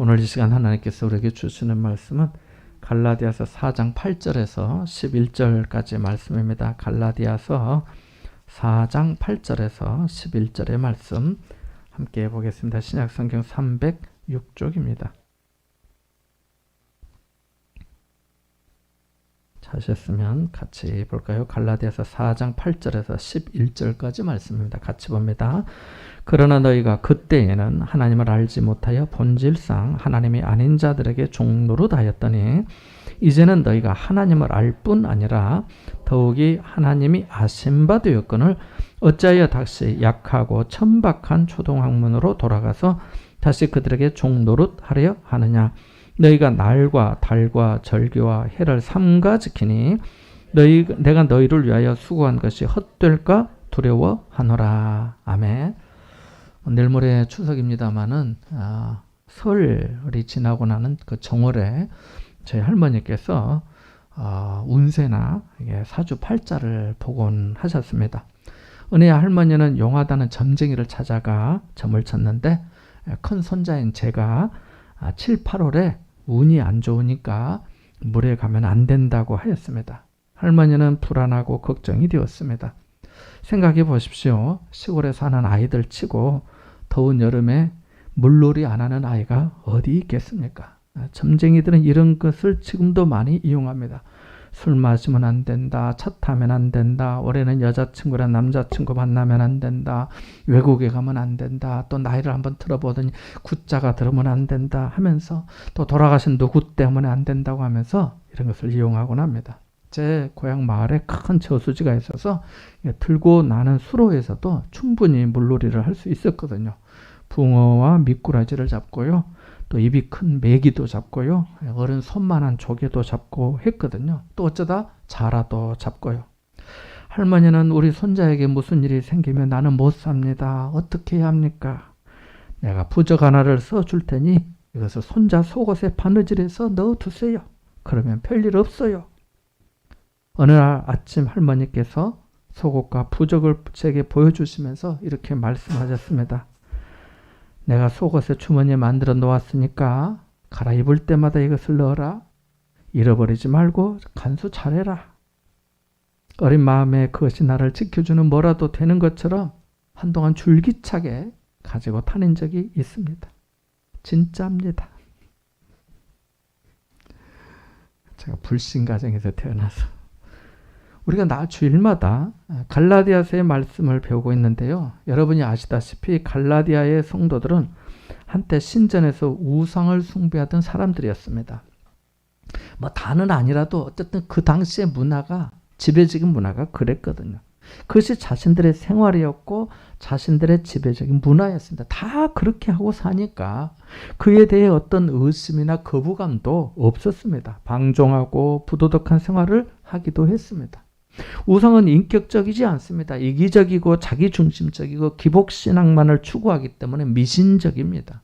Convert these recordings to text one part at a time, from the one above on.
오늘 이 시간 하나님께서 우리에게 주시는 말씀은 갈라디아서 4장 8절에서 11절까지 말씀입니다. 갈라디아서 4장 8절에서 11절의 말씀 함께 보겠습니다. 신약성경 306쪽입니다. 찾으셨으면 같이 볼까요? 갈라디아서 4장 8절에서 11절까지 말씀입니다. 같이 봅니다. 그러나 너희가 그때에는 하나님을 알지 못하여 본질상 하나님이 아닌 자들에게 종노릇 하였더니 이제는 너희가 하나님을 알 뿐 아니라 더욱이 하나님이 아신 바 되었거늘 어찌하여 다시 약하고 천박한 초동학문으로 돌아가서 다시 그들에게 종노릇 하려 하느냐. 너희가 날과 달과 절기와 해를 삼가 지키니 내가 너희를 위하여 수고한 것이 헛될까 두려워하노라. 아멘. 내일 모레 추석입니다마는 설이 지나고 나는 그 정월에 저희 할머니께서 운세나 사주팔자를 복원 하셨습니다. 은혜야 할머니는 용하다는 점쟁이를 찾아가 점을 쳤는데 큰 손자인 제가 7, 8월에 운이 안 좋으니까 물에 가면 안 된다고 하였습니다. 할머니는 불안하고 걱정이 되었습니다. 생각해 보십시오. 시골에 사는 아이들 치고 더운 여름에 물놀이 안 하는 아이가 어디 있겠습니까? 점쟁이들은 이런 것을 지금도 많이 이용합니다. 술 마시면 안 된다. 차 타면 안 된다. 올해는 여자친구랑 남자친구 만나면 안 된다. 외국에 가면 안 된다. 또 나이를 한번 들어보더니 구자가 들으면 안 된다 하면서 또 돌아가신 누구 때문에 안 된다고 하면서 이런 것을 이용하곤 합니다. 제 고향 마을에 큰 저수지가 있어서 들고 나는 수로에서도 충분히 물놀이를 할 수 있었거든요. 붕어와 미꾸라지를 잡고요. 또 입이 큰 메기도 잡고요. 어른 손만한 조개도 잡고 했거든요. 또 어쩌다 자라도 잡고요. 할머니는 우리 손자에게 무슨 일이 생기면 나는 못 삽니다. 어떻게 해야 합니까? 내가 부적 하나를 써줄 테니 이것을 손자 속옷에 바느질해서 넣어두세요. 그러면 별일 없어요. 어느 날 아침 할머니께서 속옷과 부적을 제게 보여주시면서 이렇게 말씀하셨습니다. 내가 속옷에 주머니에 만들어 놓았으니까 갈아입을 때마다 이것을 넣어라. 잃어버리지 말고 간수 잘해라. 어린 마음에 그것이 나를 지켜주는 뭐라도 되는 것처럼 한동안 줄기차게 가지고 다닌 적이 있습니다. 진짜입니다. 제가 불신 가정에서 태어나서 우리가 주일마다 갈라디아서의 말씀을 배우고 있는데요. 여러분이 아시다시피 갈라디아의 성도들은 한때 신전에서 우상을 숭배하던 사람들이었습니다. 다는 아니라도 어쨌든 그 당시의 문화가 지배적인 문화가 그랬거든요. 그것이 자신들의 생활이었고 자신들의 지배적인 문화였습니다. 다 그렇게 하고 사니까 그에 대해 어떤 의심이나 거부감도 없었습니다. 방종하고 부도덕한 생활을 하기도 했습니다. 우상은 인격적이지 않습니다. 이기적이고 자기중심적이고 기복신앙만을 추구하기 때문에 미신적입니다.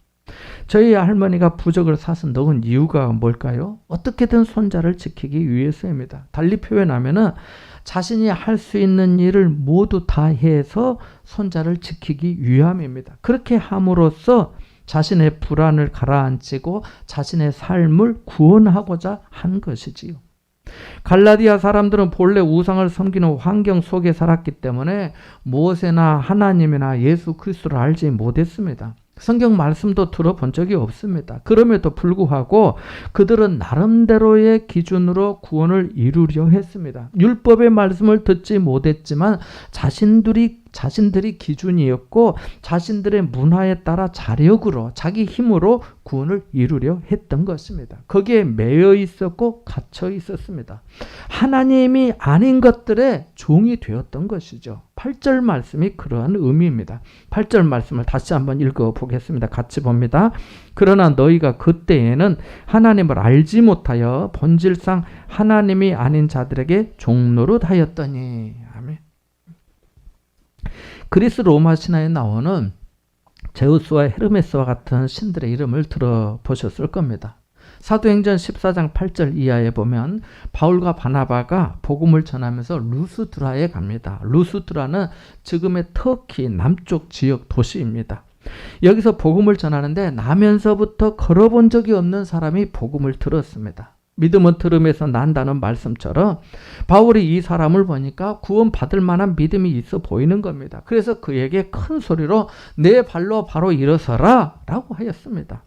저희 할머니가 부적을 사서 넣은 이유가 뭘까요? 어떻게든 손자를 지키기 위해서입니다. 달리 표현하면은 자신이 할 수 있는 일을 모두 다 해서 손자를 지키기 위함입니다. 그렇게 함으로써 자신의 불안을 가라앉히고 자신의 삶을 구원하고자 한 것이지요. 갈라디아 사람들은 본래 우상을 섬기는 환경 속에 살았기 때문에 모세나 하나님이나 예수 그리스도를 알지 못했습니다. 성경 말씀도 들어본 적이 없습니다. 그럼에도 불구하고 그들은 나름대로의 기준으로 구원을 이루려 했습니다. 율법의 말씀을 듣지 못했지만 자신들이 기준이었고 자신들의 문화에 따라 자력으로 자기 힘으로 구원을 이루려 했던 것입니다. 거기에 매여 있었고 갇혀 있었습니다. 하나님이 아닌 것들의 종이 되었던 것이죠. 8절 말씀이 그러한 의미입니다. 8절 말씀을 다시 한번 읽어보겠습니다. 같이 봅니다. 그러나 너희가 그때에는 하나님을 알지 못하여 본질상 하나님이 아닌 자들에게 종노릇 하였더니. 아멘. 그리스 로마 신화에 나오는 제우스와 헤르메스와 같은 신들의 이름을 들어보셨을 겁니다. 사도행전 14장 8절 이하에 보면 바울과 바나바가 복음을 전하면서 루스드라에 갑니다. 루스드라는 지금의 터키 남쪽 지역 도시입니다. 여기서 복음을 전하는데 나면서부터 걸어본 적이 없는 사람이 복음을 들었습니다. 믿음은 들음에서 난다는 말씀처럼 바울이 이 사람을 보니까 구원받을 만한 믿음이 있어 보이는 겁니다. 그래서 그에게 큰 소리로 내 발로 바로 일어서라 라고 하였습니다.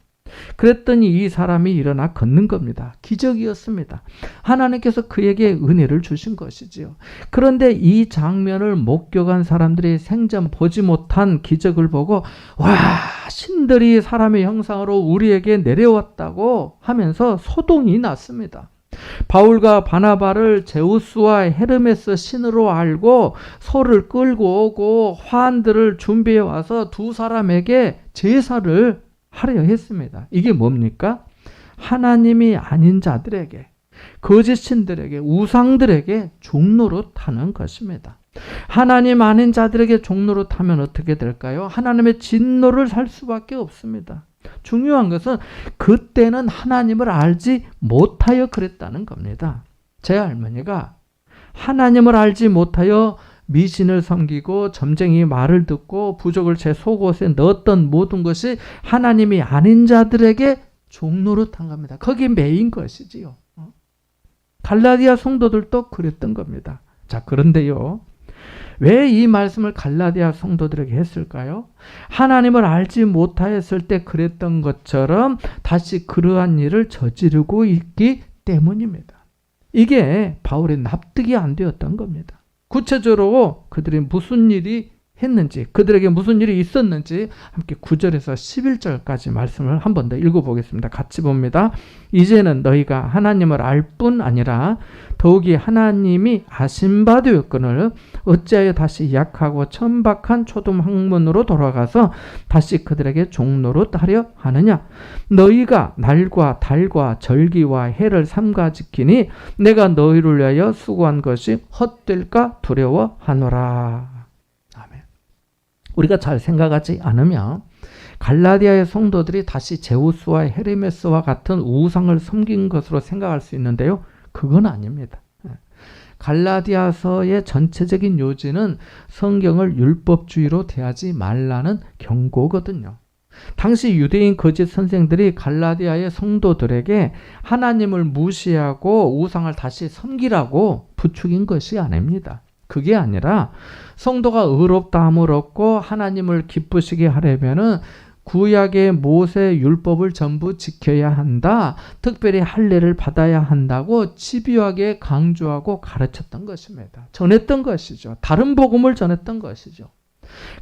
그랬더니 이 사람이 일어나 걷는 겁니다. 기적이었습니다. 하나님께서 그에게 은혜를 주신 것이지요. 그런데 이 장면을 목격한 사람들이 생전 보지 못한 기적을 보고 와, 신들이 사람의 형상으로 우리에게 내려왔다고 하면서 소동이 났습니다. 바울과 바나바를 제우스와 헤르메스 신으로 알고 소를 끌고 오고 화환들을 준비해 와서 두 사람에게 제사를 하려 했습니다. 이게 뭡니까? 하나님이 아닌 자들에게, 거짓 신들에게, 우상들에게 종노릇하는 것입니다. 하나님 아닌 자들에게 종노릇하면 어떻게 될까요? 하나님의 진노를 살 수밖에 없습니다. 중요한 것은 그때는 하나님을 알지 못하여 그랬다는 겁니다. 제 할머니가 하나님을 알지 못하여 미신을 섬기고 점쟁이 말을 듣고 부족을 제 속옷에 넣었던 모든 것이 하나님이 아닌 자들에게 종노릇한 겁니다. 거기에 매인 것이지요. 갈라디아 성도들도 그랬던 겁니다. 자, 그런데요. 왜 이 말씀을 갈라디아 성도들에게 했을까요? 하나님을 알지 못하였을 때 그랬던 것처럼 다시 그러한 일을 저지르고 있기 때문입니다. 이게 바울의 납득이 안 되었던 겁니다. 구체적으로 그들이 무슨 일이 했는지, 그들에게 무슨 일이 있었는지 함께 9절에서 11절까지 말씀을 한 번 더 읽어보겠습니다. 같이 봅니다. 이제는 너희가 하나님을 알 뿐 아니라 더욱이 하나님이 아신 바 되었거늘 어찌하여 다시 약하고 천박한 초등 학문으로 돌아가서 다시 그들에게 종노릇하려 하느냐. 너희가 날과 달과 절기와 해를 삼가 지키니 내가 너희를 위하여 수고한 것이 헛될까 두려워하노라. 우리가 잘 생각하지 않으면 갈라디아의 성도들이 다시 제우스와 헤르메스와 같은 우상을 섬긴 것으로 생각할 수 있는데요. 그건 아닙니다. 갈라디아서의 전체적인 요지는 성경을 율법주의로 대하지 말라는 경고거든요. 당시 유대인 거짓 선생들이 갈라디아의 성도들에게 하나님을 무시하고 우상을 다시 섬기라고 부추긴 것이 아닙니다. 그게 아니라 성도가 의롭다함을 얻고 하나님을 기쁘시게 하려면은 구약의 모세 율법을 전부 지켜야 한다. 특별히 할례를 받아야 한다고 집요하게 강조하고 가르쳤던 것입니다. 전했던 것이죠. 다른 복음을 전했던 것이죠.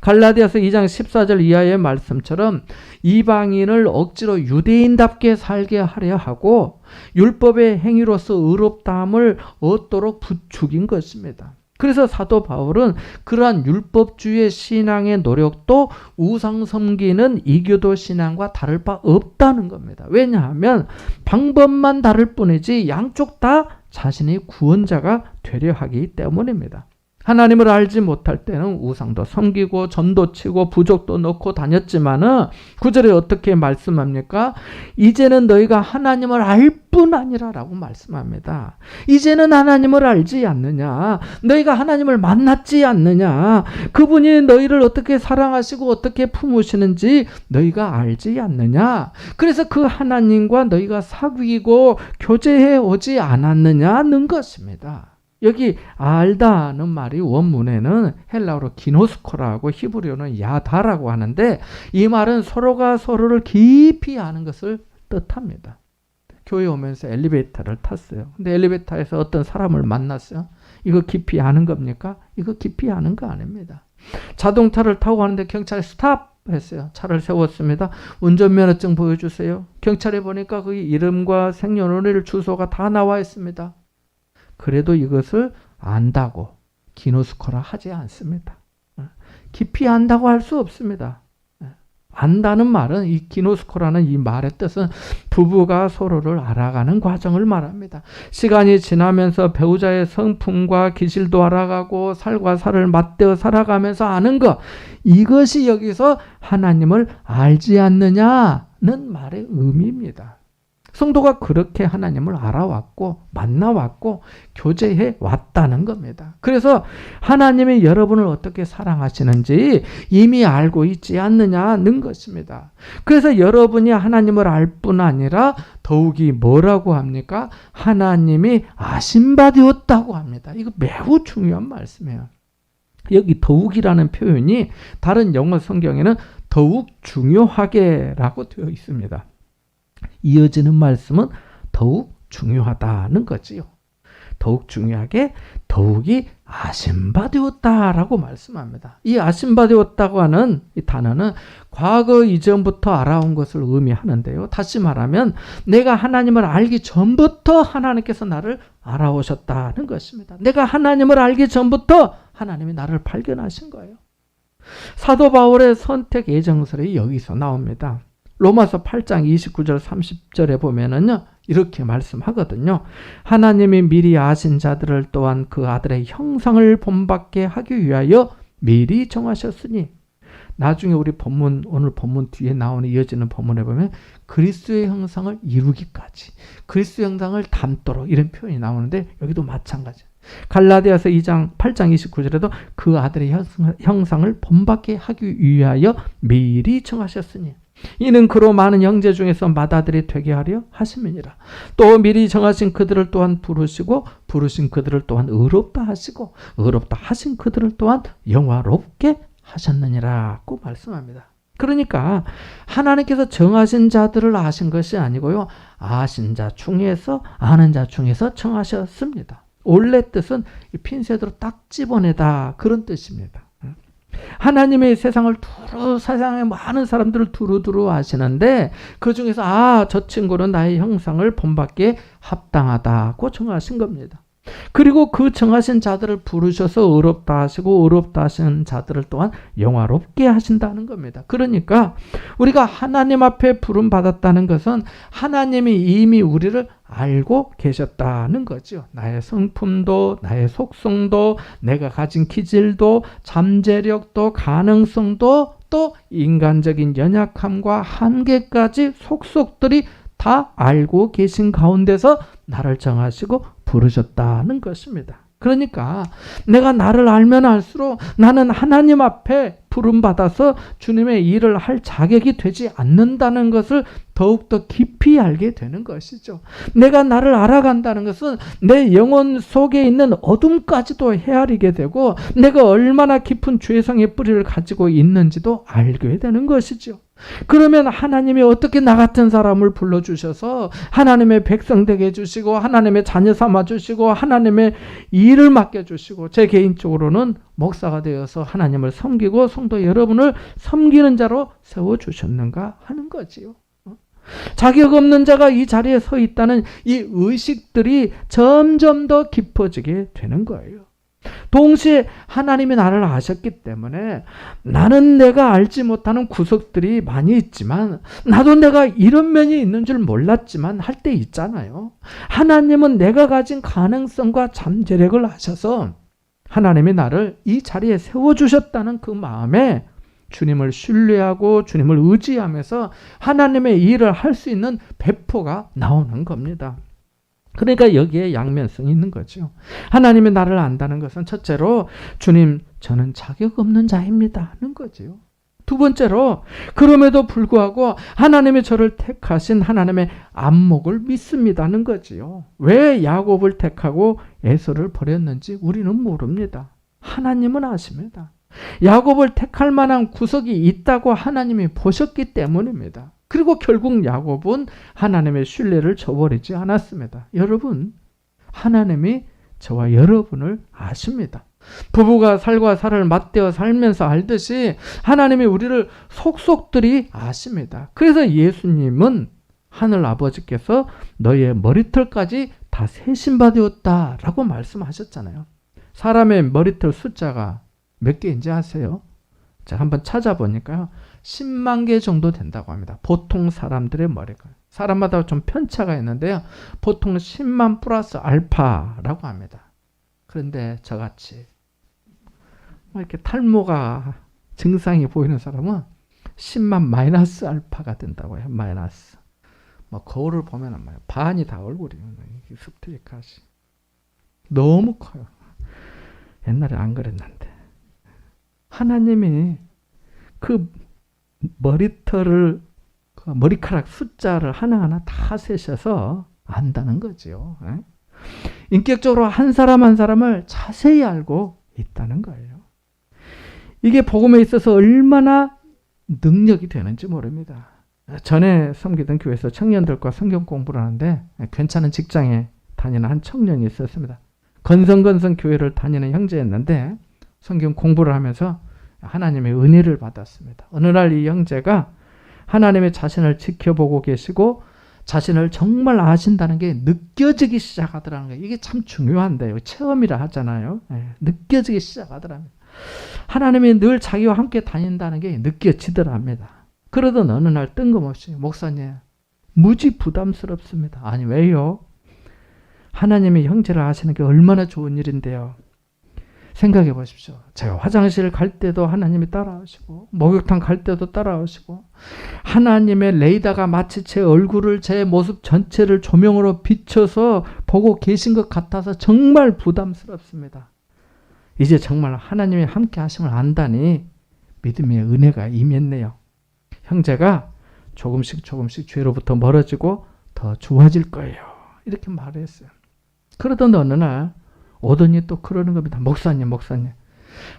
갈라디아서 2장 14절 이하의 말씀처럼 이방인을 억지로 유대인답게 살게 하려 하고 율법의 행위로서 의롭다함을 얻도록 부추긴 것입니다. 그래서 사도 바울은 그러한 율법주의 신앙의 노력도 우상 섬기는 이교도 신앙과 다를 바 없다는 겁니다. 왜냐하면 방법만 다를 뿐이지 양쪽 다 자신이 구원자가 되려 하기 때문입니다. 하나님을 알지 못할 때는 우상도 섬기고 점도 치고 부족도 넣고 다녔지만은 9절에 어떻게 말씀합니까? 이제는 너희가 하나님을 알 뿐 아니라 라고 말씀합니다. 이제는 하나님을 알지 않느냐? 너희가 하나님을 만났지 않느냐? 그분이 너희를 어떻게 사랑하시고 어떻게 품으시는지 너희가 알지 않느냐? 그래서 그 하나님과 너희가 사귀고 교제해 오지 않았느냐는 것입니다. 여기 알다는 말이 원문에는 헬라어로 기노스코라고 히브리어는 야다라고 하는데 이 말은 서로가 서로를 깊이 아는 것을 뜻합니다. 교회 오면서 엘리베이터를 탔어요. 근데 엘리베이터에서 어떤 사람을 만났어요. 이거 깊이 아는 겁니까? 이거 깊이 아는 거 아닙니다. 자동차를 타고 가는데 경찰이 스탑 했어요. 차를 세웠습니다. 운전면허증 보여주세요. 경찰에 보니까 그 이름과 생년월일 주소가 다 나와 있습니다. 그래도 이것을 안다고 기노스코라 하지 않습니다. 깊이 안다고 할 수 없습니다. 안다는 말은 이 기노스코라는 이 말의 뜻은 부부가 서로를 알아가는 과정을 말합니다. 시간이 지나면서 배우자의 성품과 기질도 알아가고 살과 살을 맞대어 살아가면서 아는 것, 이것이 여기서 하나님을 알지 않느냐는 말의 의미입니다. 성도가 그렇게 하나님을 알아왔고 만나왔고 교제해 왔다는 겁니다. 그래서 하나님이 여러분을 어떻게 사랑하시는지 이미 알고 있지 않느냐는 것입니다. 그래서 여러분이 하나님을 알 뿐 아니라 더욱이 뭐라고 합니까? 하나님이 아신 바 되었다고 합니다. 이거 매우 중요한 말씀이에요. 여기 더욱이라는 표현이 다른 영어 성경에는 더욱 중요하게라고 되어 있습니다. 이어지는 말씀은 더욱 중요하다는 거지요. 더욱 중요하게 더욱이 아신 바 되었다라고 말씀합니다. 이 아신 바 되었다고 하는 이 단어는 과거 이전부터 알아온 것을 의미하는데요. 다시 말하면 내가 하나님을 알기 전부터 하나님께서 나를 알아오셨다는 것입니다. 내가 하나님을 알기 전부터 하나님이 나를 발견하신 거예요. 사도 바울의 선택 예정설이 여기서 나옵니다. 로마서 8장 29절 30절에 보면은요, 이렇게 말씀하거든요. 하나님이 미리 아신 자들을 또한 그 아들의 형상을 본받게 하기 위하여 미리 정하셨으니, 나중에 우리 본문, 오늘 본문 뒤에 나오는 이어지는 본문에 보면 그리스도의 형상을 이루기까지, 그리스도의 형상을 닮도록 이런 표현이 나오는데 여기도 마찬가지예요. 갈라디아서 2장 8장 29절에도 그 아들의 형상을 본받게 하기 위하여 미리 정하셨으니 이는 그로 많은 형제 중에서 맏아들이 되게 하려 하심이니라. 또 미리 정하신 그들을 또한 부르시고 부르신 그들을 또한 의롭다 하시고 의롭다 하신 그들을 또한 영화롭게 하셨느니라고 말씀합니다. 그러니까 하나님께서 정하신 자들을 아신 것이 아니고요, 아신 자 중에서 아는 자 중에서 정하셨습니다. 원래 뜻은 핀셋으로 딱 집어내다, 그런 뜻입니다. 하나님의 세상을 세상의 많은 사람들을 두루두루 아시는데 그 중에서 저 친구는 나의 형상을 본받기에 합당하다고 정하신 겁니다. 그리고 그 정하신 자들을 부르셔서 의롭다 하시고 의롭다 하신 자들을 또한 영화롭게 하신다는 겁니다. 그러니까 우리가 하나님 앞에 부름 받았다는 것은 하나님이 이미 우리를 알고 계셨다는 거죠. 나의 성품도, 나의 속성도, 내가 가진 기질도, 잠재력도, 가능성도, 또 인간적인 연약함과 한계까지 속속들이 다 알고 계신 가운데서 나를 정하시고 부르셨다는 것입니다. 그러니까 내가 나를 알면 알수록 나는 하나님 앞에 부름받아서 주님의 일을 할 자격이 되지 않는다는 것을 더욱더 깊이 알게 되는 것이죠. 내가 나를 알아간다는 것은 내 영혼 속에 있는 어둠까지도 헤아리게 되고 내가 얼마나 깊은 죄성의 뿌리를 가지고 있는지도 알게 되는 것이죠. 그러면 하나님이 어떻게 나 같은 사람을 불러주셔서 하나님의 백성 되게 해주시고 하나님의 자녀 삼아주시고 하나님의 일을 맡겨주시고 제 개인적으로는 목사가 되어서 하나님을 섬기고 성도 여러분을 섬기는 자로 세워주셨는가 하는 거지요. 자격 없는 자가 이 자리에 서 있다는 이 의식들이 점점 더 깊어지게 되는 거예요. 동시에 하나님이 나를 아셨기 때문에 나는 내가 알지 못하는 구석들이 많이 있지만 나도 내가 이런 면이 있는 줄 몰랐지만 할 때 있잖아요. 하나님은 내가 가진 가능성과 잠재력을 아셔서 하나님이 나를 이 자리에 세워주셨다는 그 마음에 주님을 신뢰하고 주님을 의지하면서 하나님의 일을 할 수 있는 배포가 나오는 겁니다. 그러니까 여기에 양면성이 있는 거죠. 하나님이 나를 안다는 것은 첫째로 주님, 저는 자격 없는 자입니다 하는 거죠. 두 번째로 그럼에도 불구하고 하나님이 저를 택하신 하나님의 안목을 믿습니다는 거지요. 왜 야곱을 택하고 에서를 버렸는지 우리는 모릅니다. 하나님은 아십니다. 야곱을 택할 만한 구석이 있다고 하나님이 보셨기 때문입니다. 그리고 결국 야곱은 하나님의 신뢰를 저버리지 않았습니다. 여러분, 하나님이 저와 여러분을 아십니다. 부부가 살과 살을 맞대어 살면서 알듯이 하나님이 우리를 속속들이 아십니다. 그래서 예수님은 하늘 아버지께서 너의 머리털까지 다 세신 바 되었다라고 말씀하셨잖아요. 사람의 머리털 숫자가 몇 개인지 아세요? 제가 한번 찾아보니까요. 10만 개 정도 된다고 합니다. 보통 사람들의 머리가. 사람마다 좀 편차가 있는데요. 보통 10만 플러스 알파라고 합니다. 그런데 저같이 이렇게 탈모가 증상이 보이는 사람은 10만 마이너스 알파가 된다고 해요. 마이너스. 뭐 거울을 보면은 반이 다 얼굴이에요. 스프레이카시 너무 커요. 옛날에 안 그랬는데 하나님이 그 머리털을 그 머리카락 숫자를 하나하나 다 세셔서 안다는 거죠. 인격적으로 한 사람 한 사람을 자세히 알고 있다는 거예요. 이게 복음에 있어서 얼마나 능력이 되는지 모릅니다. 전에 섬기던 교회에서 청년들과 성경 공부를 하는데 괜찮은 직장에 다니는 한 청년이 있었습니다. 건성건성 교회를 다니는 형제였는데 성경 공부를 하면서 하나님의 은혜를 받았습니다. 어느 날 이 형제가 하나님의 자신을 지켜보고 계시고 자신을 정말 아신다는 게 느껴지기 시작하더라는 거예요. 이게 참 중요한데요. 체험이라 하잖아요. 느껴지기 시작하더랍니다. 하나님이 늘 자기와 함께 다닌다는 게 느껴지더랍니다. 그러던 어느 날 뜬금없이 목사님 무지 부담스럽습니다. 아니 왜요? 하나님이 형제를 아시는 게 얼마나 좋은 일인데요. 생각해 보십시오. 제가 화장실 갈 때도 하나님이 따라오시고 목욕탕 갈 때도 따라오시고 하나님의 레이더가 마치 제 얼굴을 제 모습 전체를 조명으로 비춰서 보고 계신 것 같아서 정말 부담스럽습니다. 이제 정말 하나님이 함께 하심을 안다니 믿음의 은혜가 임했네요. 형제가 조금씩 죄로부터 멀어지고 더 좋아질 거예요. 이렇게 말을 했어요. 그러던 어느 날 오더니 또 그러는 겁니다. 목사님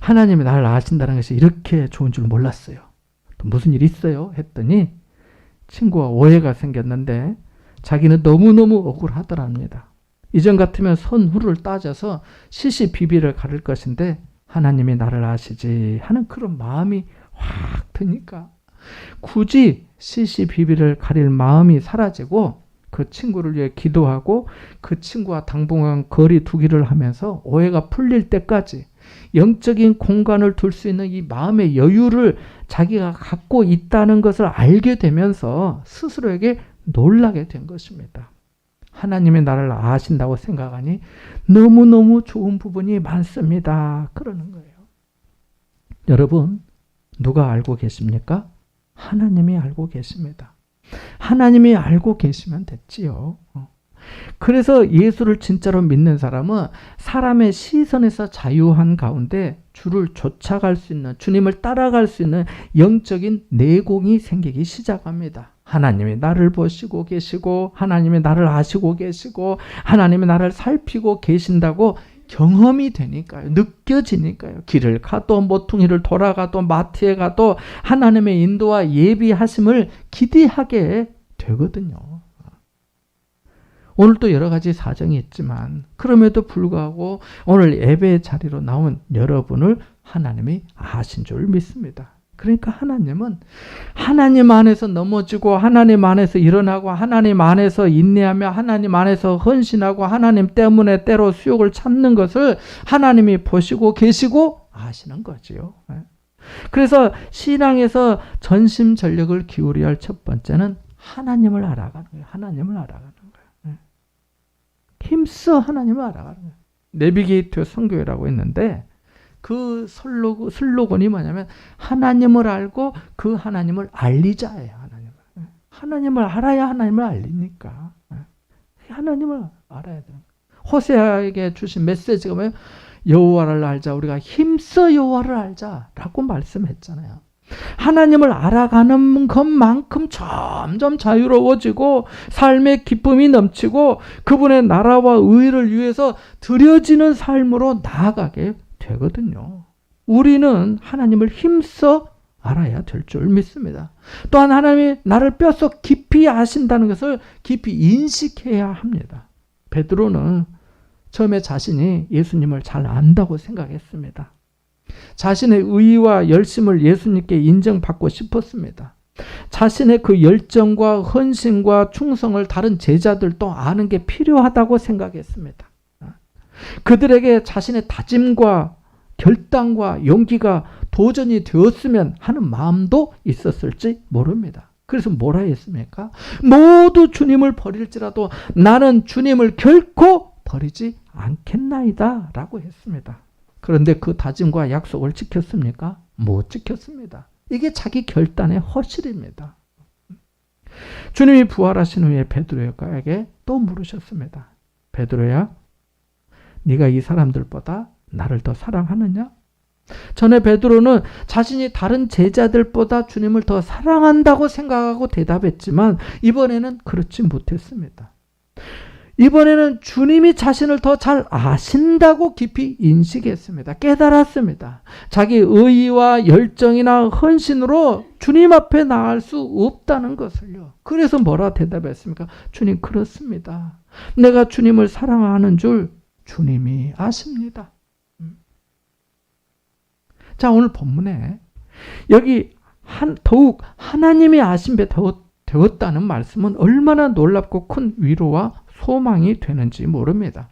하나님이 나를 아신다는 것이 이렇게 좋은 줄 몰랐어요. 또 무슨 일 있어요? 했더니 친구와 오해가 생겼는데 자기는 너무너무 억울하더랍니다. 이전 같으면 손후를 따져서 시시비비를 가릴 것인데 하나님이 나를 아시지 하는 그런 마음이 확 드니까 굳이 시시비비를 가릴 마음이 사라지고 그 친구를 위해 기도하고 그 친구와 당분간 거리 두기를 하면서 오해가 풀릴 때까지 영적인 공간을 둘 수 있는 이 마음의 여유를 자기가 갖고 있다는 것을 알게 되면서 스스로에게 놀라게 된 것입니다. 하나님이 나를 아신다고 생각하니 너무너무 좋은 부분이 많습니다. 그러는 거예요. 여러분, 누가 알고 계십니까? 하나님이 알고 계십니다. 하나님이 알고 계시면 됐지요. 그래서 예수를 진짜로 믿는 사람은 사람의 시선에서 자유한 가운데 주를 쫓아갈 수 있는, 주님을 따라갈 수 있는 영적인 내공이 생기기 시작합니다. 하나님이 나를 보시고 계시고 하나님이 나를 아시고 계시고 하나님이 나를 살피고 계신다고 경험이 되니까요. 느껴지니까요. 길을 가도 모퉁이를 돌아가도 마트에 가도 하나님의 인도와 예비하심을 기대하게 되거든요. 오늘도 여러 가지 사정이 있지만 그럼에도 불구하고 오늘 예배의 자리로 나온 여러분을 하나님이 아신 줄 믿습니다. 그러니까 하나님은 하나님 안에서 넘어지고 하나님 안에서 일어나고 하나님 안에서 인내하며 하나님 안에서 헌신하고 하나님 때문에 때로 수욕을 참는 것을 하나님이 보시고 계시고 아시는 거지요. 그래서 신앙에서 전심전력을 기울여야 할 첫 번째는 하나님을 알아가는 거예요. 하나님을 알아가는 거예요. 힘써 하나님을 알아가는 거예요. 내비게이터 선교회라고 했는데 그 슬로건이 뭐냐면 하나님을 알고 그 하나님을 알리자예요. 하나님을 알아야 하나님을 알리니까. 하나님을 알아야 돼요. 호세아에게 주신 메시지가 뭐예요? 여호와를 알자. 우리가 힘써 여호와를 알자라고 말씀했잖아요. 하나님을 알아가는 것만큼 점점 자유로워지고 삶의 기쁨이 넘치고 그분의 나라와 의를 위해서 드려지는 삶으로 나아가게 되거든요. 우리는 하나님을 힘써 알아야 될 줄 믿습니다. 또한 하나님이 나를 뼛속 깊이 아신다는 것을 깊이 인식해야 합니다. 베드로는 처음에 자신이 예수님을 잘 안다고 생각했습니다. 자신의 의의와 열심을 예수님께 인정받고 싶었습니다. 자신의 그 열정과 헌신과 충성을 다른 제자들도 아는 게 필요하다고 생각했습니다. 그들에게 자신의 다짐과 결단과 용기가 도전이 되었으면 하는 마음도 있었을지 모릅니다. 그래서 뭐라 했습니까? 모두 주님을 버릴지라도 나는 주님을 결코 버리지 않겠나이다 라고 했습니다. 그런데 그 다짐과 약속을 지켰습니까? 못 지켰습니다. 이게 자기 결단의 허실입니다. 주님이 부활하신 후에 베드로에게 또 물으셨습니다. 베드로야, 네가 이 사람들보다 나를 더 사랑하느냐? 전에 베드로는 자신이 다른 제자들보다 주님을 더 사랑한다고 생각하고 대답했지만 이번에는 그렇지 못했습니다. 이번에는 주님이 자신을 더 잘 아신다고 깊이 인식했습니다. 깨달았습니다. 자기 의의와 열정이나 헌신으로 주님 앞에 나갈 수 없다는 것을요. 그래서 뭐라 대답했습니까? 주님, 그렇습니다. 내가 주님을 사랑하는 줄 주님이 아십니다. 자, 오늘 본문에 여기 더욱 하나님이 아신 배 되었다는 말씀은 얼마나 놀랍고 큰 위로와 소망이 되는지 모릅니다.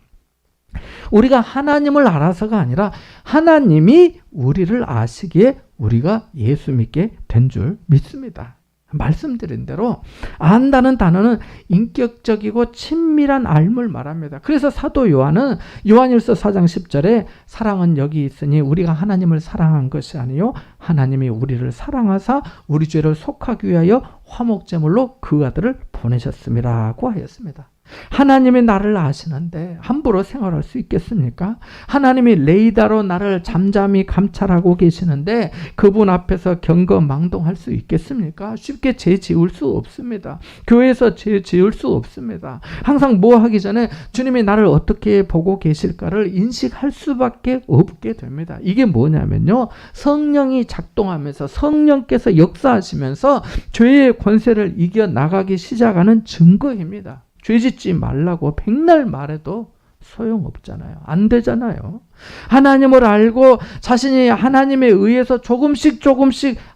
우리가 하나님을 알아서가 아니라 하나님이 우리를 아시기에 우리가 예수 믿게 된 줄 믿습니다. 말씀드린 대로 안다는 단어는 인격적이고 친밀한 알물 말합니다. 그래서 사도 요한은 요한일서 4장 10절에 사랑은 여기 있으니 우리가 하나님을 사랑한 것이 아니요 하나님이 우리를 사랑하사 우리 죄를 속하기 위하여 화목제물로 그 아들을 보내셨음이라고 하였습니다. 하나님이 나를 아시는데 함부로 생활할 수 있겠습니까? 하나님이 레이더로 나를 잠잠히 감찰하고 계시는데 그분 앞에서 경거망동할 수 있겠습니까? 쉽게 죄 지을 수 없습니다. 교회에서 죄 지을 수 없습니다. 항상 뭐 하기 전에 주님이 나를 어떻게 보고 계실까를 인식할 수밖에 없게 됩니다. 이게 뭐냐면요, 성령이 작동하면서 성령께서 역사하시면서 죄의 권세를 이겨나가기 시작하는 증거입니다. 죄 짓지 말라고 백날 말해도 소용없잖아요. 안 되잖아요. 하나님을 알고 자신이 하나님에 의해서 조금씩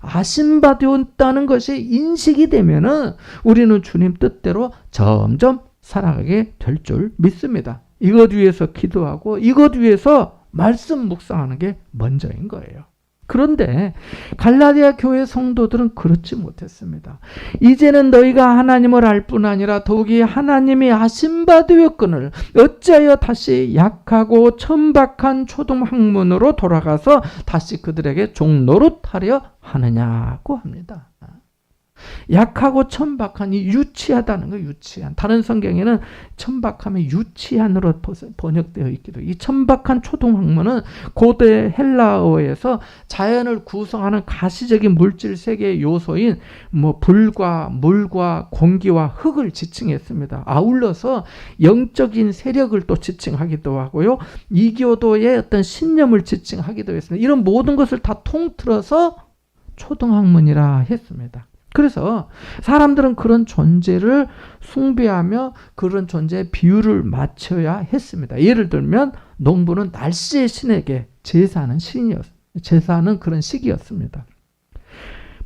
아심바 되었다는 것이 인식이 되면은 우리는 주님 뜻대로 점점 살아가게 될 줄 믿습니다. 이것 위해서 기도하고 이것 위해서 말씀 묵상하는 게 먼저인 거예요. 그런데 갈라디아 교회 성도들은 그렇지 못했습니다. 이제는 너희가 하나님을 알 뿐 아니라 더욱이 하나님이 아심바 되었거늘 어찌하여 다시 약하고 천박한 초등학문으로 돌아가서 다시 그들에게 종노릇하려 하느냐고 합니다. 약하고 천박한 이 유치하다는 거예요. 유치한. 다른 성경에는 천박함이 유치한으로 번역되어 있기도 해요. 이 천박한 초등학문은 고대 헬라어에서 자연을 구성하는 가시적인 물질 세계의 요소인 불과 물과 공기와 흙을 지칭했습니다. 아울러서 영적인 세력을 또 지칭하기도 하고요. 이교도의 어떤 신념을 지칭하기도 했습니다. 이런 모든 것을 다 통틀어서 초등학문이라 했습니다. 그래서 사람들은 그런 존재를 숭배하며 그런 존재의 비유를 맞춰야 했습니다. 예를 들면 농부는 날씨의 신에게 제사하는 그런 시기였습니다.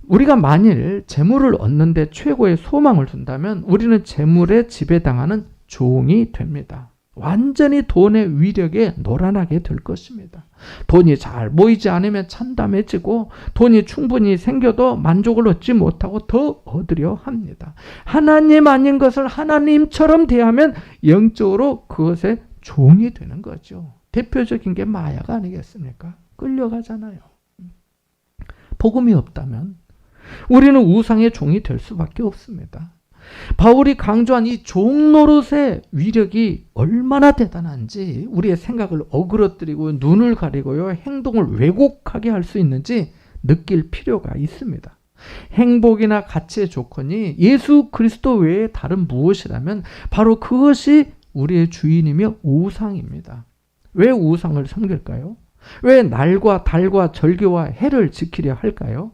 우리가 만일 재물을 얻는데 최고의 소망을 둔다면 우리는 재물에 지배당하는 종이 됩니다. 완전히 돈의 위력에 놀아나게 될 것입니다. 돈이 잘 모이지 않으면 참담해지고 돈이 충분히 생겨도 만족을 얻지 못하고 더 얻으려 합니다. 하나님 아닌 것을 하나님처럼 대하면 영적으로 그것의 종이 되는 거죠. 대표적인 게 마약 아니겠습니까? 끌려가잖아요. 복음이 없다면 우리는 우상의 종이 될 수밖에 없습니다. 바울이 강조한 이 종노릇의 위력이 얼마나 대단한지 우리의 생각을 어그러뜨리고 눈을 가리고요, 행동을 왜곡하게 할 수 있는지 느낄 필요가 있습니다. 행복이나 가치의 조건이 예수 그리스도 외에 다른 무엇이라면 바로 그것이 우리의 주인이며 우상입니다. 왜 우상을 섬길까요? 왜 날과 달과 절기와 해를 지키려 할까요?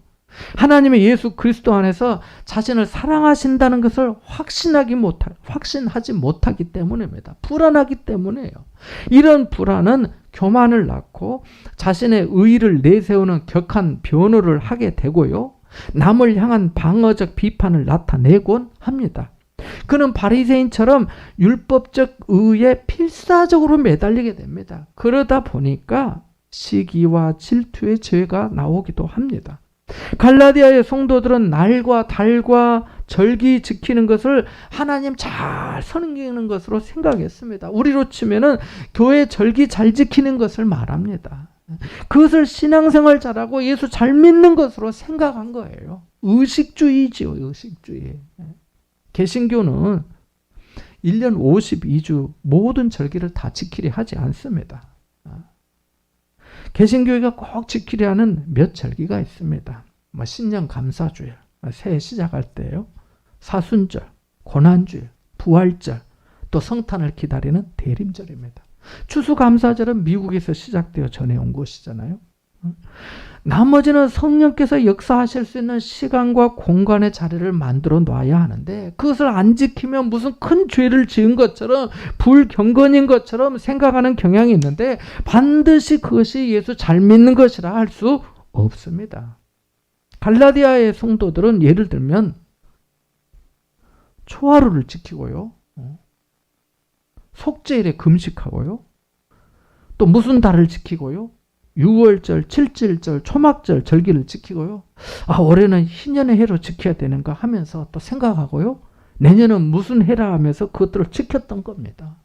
하나님의 예수 그리스도 안에서 자신을 사랑하신다는 것을 확신하지 못하기 때문입니다. 불안하기 때문이에요. 이런 불안은 교만을 낳고 자신의 의의를 내세우는 격한 변호를 하게 되고요. 남을 향한 방어적 비판을 나타내곤 합니다. 그는 바리새인처럼 율법적 의에 필사적으로 매달리게 됩니다. 그러다 보니까 시기와 질투의 죄가 나오기도 합니다. 갈라디아의 성도들은 날과 달과 절기 지키는 것을 하나님 잘 섬기는 것으로 생각했습니다. 우리로 치면은 교회 절기 잘 지키는 것을 말합니다. 그것을 신앙생활 잘하고 예수 잘 믿는 것으로 생각한 거예요. 의식주의지요, 의식주의. 개신교는 1년 52주 모든 절기를 다 지키려 하지 않습니다. 개신교회가 꼭 지키려 하는 몇 절기가 있습니다. 신년 감사주일, 새해 시작할 때요. 사순절, 고난주일, 부활절, 또 성탄을 기다리는 대림절입니다. 추수감사절은 미국에서 시작되어 전해온 것이잖아요. 나머지는 성령께서 역사하실 수 있는 시간과 공간의 자리를 만들어 놔야 하는데 그것을 안 지키면 무슨 큰 죄를 지은 것처럼 불경건인 것처럼 생각하는 경향이 있는데 반드시 그것이 예수 잘 믿는 것이라 할 수 없습니다. 갈라디아의 성도들은 예를 들면 초하루를 지키고요. 속죄일에 금식하고요. 또 무슨 달을 지키고요. 6월절, 7.7절, 초막절 절기를 지키고요. 올해는 희년의 해로 지켜야 되는가 하면서 또 생각하고요. 내년은 무슨 해라 하면서 그것들을 지켰던 겁니다.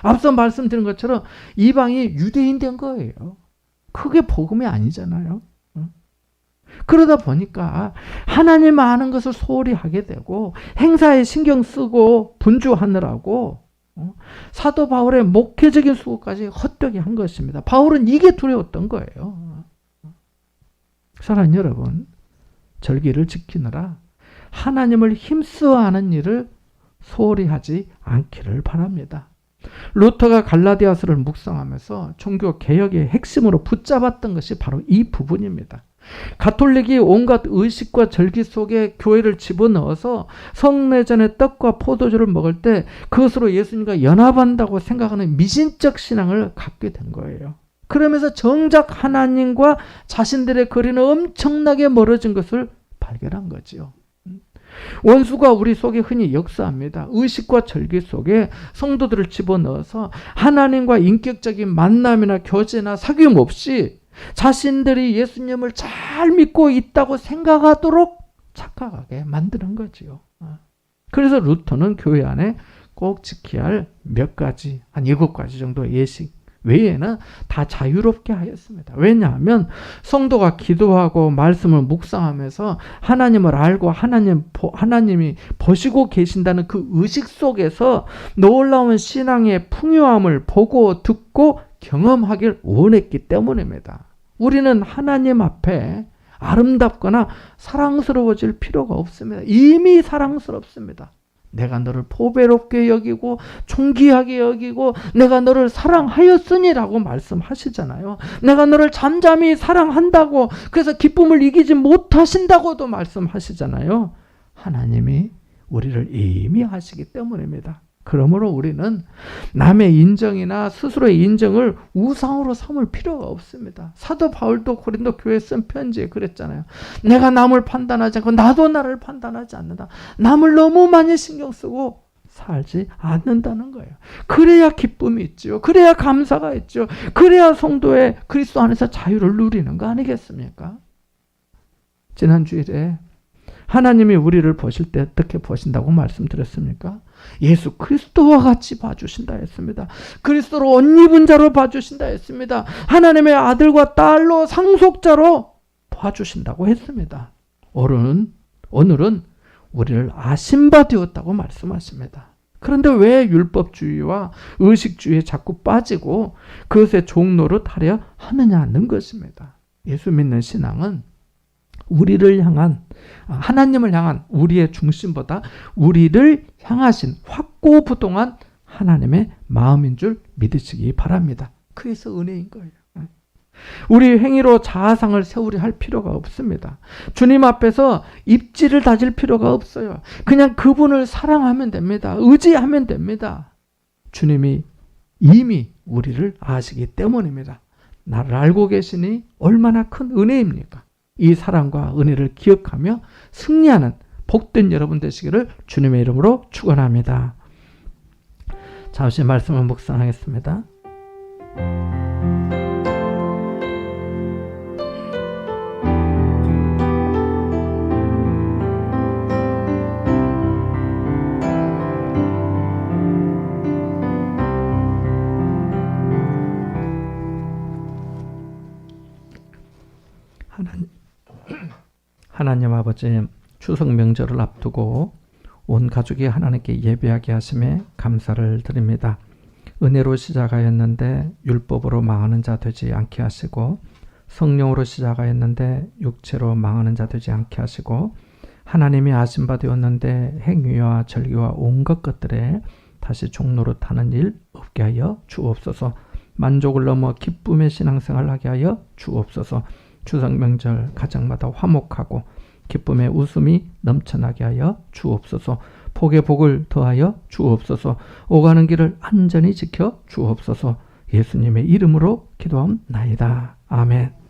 앞서 말씀드린 것처럼 이방이 유대인 된 거예요. 그게 복음이 아니잖아요. 그러다 보니까 하나님 아는 것을 소홀히 하게 되고 행사에 신경 쓰고 분주하느라고 사도 바울의 목회적인 수고까지 헛되게 한 것입니다. 바울은 이게 두려웠던 거예요. 사랑하는 여러분, 절기를 지키느라 하나님을 힘쓰어하는 일을 소홀히 하지 않기를 바랍니다. 루터가 갈라디아서를 묵상하면서 종교 개혁의 핵심으로 붙잡았던 것이 바로 이 부분입니다. 가톨릭이 온갖 의식과 절기 속에 교회를 집어넣어서 성례전에 떡과 포도주를 먹을 때 그것으로 예수님과 연합한다고 생각하는 미신적 신앙을 갖게 된 거예요. 그러면서 정작 하나님과 자신들의 거리는 엄청나게 멀어진 것을 발견한 거죠. 원수가 우리 속에 흔히 역사합니다. 의식과 절기 속에 성도들을 집어넣어서 하나님과 인격적인 만남이나 교제나 사귐 없이 자신들이 예수님을 잘 믿고 있다고 생각하도록 착각하게 만드는 거지요. 그래서 루터는 교회 안에 꼭 지켜야 할 몇 가지, 한 7가지 정도의 예식 외에는 다 자유롭게 하였습니다. 왜냐하면 성도가 기도하고 말씀을 묵상하면서 하나님을 알고 하나님이 보시고 계신다는 그 의식 속에서 놀라운 신앙의 풍요함을 보고 듣고 경험하길 원했기 때문입니다. 우리는 하나님 앞에 아름답거나 사랑스러워질 필요가 없습니다. 이미 사랑스럽습니다. 내가 너를 보배롭게 여기고 존귀하게 여기고 내가 너를 사랑하였으니라고 말씀하시잖아요. 내가 너를 잠잠히 사랑한다고, 그래서 기쁨을 이기지 못하신다고도 말씀하시잖아요. 하나님이 우리를 이미 하시기 때문입니다. 그러므로 우리는 남의 인정이나 스스로의 인정을 우상으로 삼을 필요가 없습니다. 사도 바울도 고린도 교회에 쓴 편지에 그랬잖아요. 내가 남을 판단하지 않고 나도 나를 판단하지 않는다. 남을 너무 많이 신경 쓰고 살지 않는다는 거예요. 그래야 기쁨이 있죠. 그래야 감사가 있죠. 그래야 성도의 그리스도 안에서 자유를 누리는 거 아니겠습니까? 지난 주일에 하나님이 우리를 보실 때 어떻게 보신다고 말씀드렸습니까? 예수 그리스도와 같이 봐주신다 했습니다. 그리스도로 옷 입은 자로 봐주신다 했습니다. 하나님의 아들과 딸로 상속자로 봐주신다고 했습니다. 오늘은 우리를 아신 바 되었다고 말씀하십니다. 그런데 왜 율법주의와 의식주의에 자꾸 빠지고 그것의 종로로 타려 하느냐는 것입니다. 예수 믿는 신앙은 우리를 향한, 하나님을 향한 우리의 중심보다 우리를 향하신 확고부동한 하나님의 마음인 줄 믿으시기 바랍니다. 그래서 은혜인 거예요. 우리 행위로 자아상을 세우려 할 필요가 없습니다. 주님 앞에서 입지를 다질 필요가 없어요. 그냥 그분을 사랑하면 됩니다. 의지하면 됩니다. 주님이 이미 우리를 아시기 때문입니다. 나를 알고 계시니 얼마나 큰 은혜입니까? 이 사랑과 은혜를 기억하며 승리하는 복된 여러분 되시기를 주님의 이름으로 축원합니다. 잠시 말씀을 묵상하겠습니다. 하나님 아버지, 추석 명절을 앞두고 온 가족이 하나님께 예배하게 하심에 감사를 드립니다. 은혜로 시작하였는데 율법으로 망하는 자 되지 않게 하시고, 성령으로 시작하였는데 육체로 망하는 자 되지 않게 하시고, 하나님이 아신 바 되었는데 행위와 절기와 온갖 것들에 다시 종노릇하는 일 없게 하여 주옵소서. 만족을 넘어 기쁨의 신앙생활을 하게 하여 주옵소서. 추석 명절 가정마다 화목하고 기쁨의 웃음이 넘쳐나게 하여 주옵소서. 복의 복을 더하여 주옵소서. 오가는 길을 안전히 지켜 주옵소서. 예수님의 이름으로 기도하옵나이다. 아멘.